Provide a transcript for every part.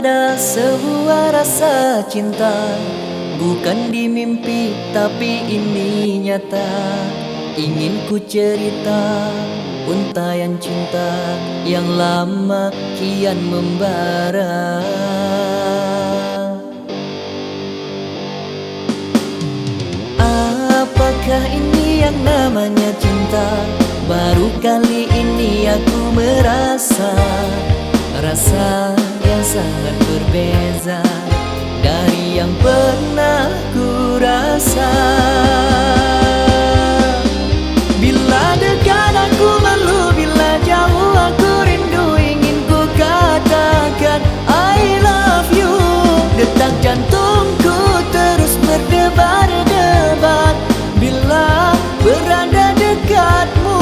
Ada sebuah rasa cinta, bukan di mimpi tapi ini nyata. Ingin ku cerita untayan cinta yang lama kian membara. Apakah ini yang namanya cinta? Baru kali ini aku merasa rasa yang sangat berbeza dari yang pernah ku rasa. Bila dekat aku malu, bila jauh aku rindu. Ingin ku katakan I love you. Detak jantungku terus berdebar-debar bila berada dekatmu.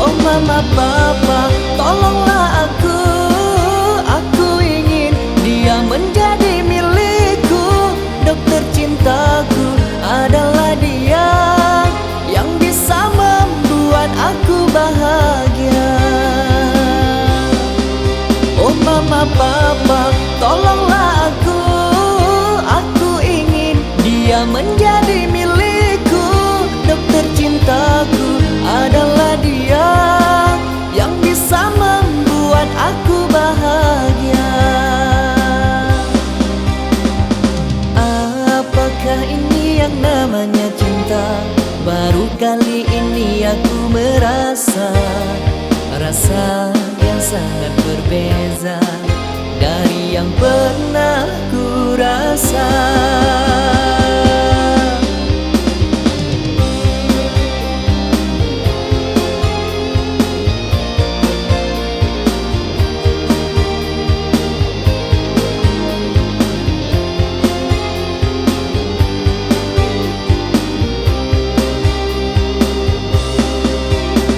Oh mama papa, tolonglah aku. Aku ingin dia menjadi milikku. Dokter cintaku adalah dia yang bisa membuat aku bahagia. Oh mama papa, tolonglah aku. Aku ingin dia menjadi milikku. Dokter cintaku adalah dia yang bisa membuat aku bahagia. Apakah ini yang namanya cinta? Baru kali ini aku merasa rasa yang sangat berbeza dari yang pernah ku rasa.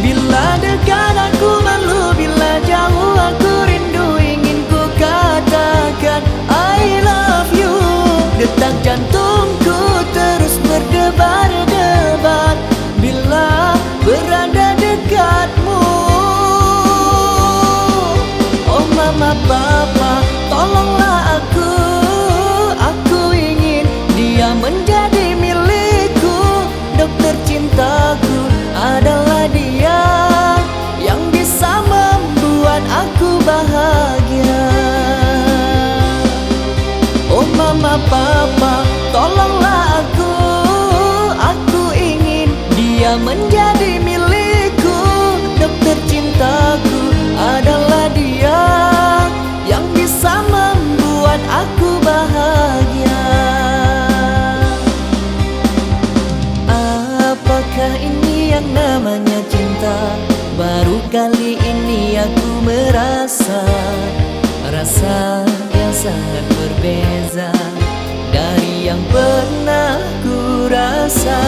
Bila dekat aku malu, bila jauh aku rindu. Ingin ku katakan I love you. Detak jantungku terus berdebar-debar bila berada dekatmu. Oh mama papa, tolonglah aku. Aku ingin dia menjadi milikku. Dokter cintaku adalah dia yang bisa membuat aku bahagia. Oh mama papa, tolonglah aku. Aku ingin dia menjadi milikku. Dokter cintaku adalah dia yang bisa membuat aku bahagia. Apakah ini yang namanya cinta? Baru kali ini aku merasa rasa yang sangat berbeza dari yang pernah ku rasa.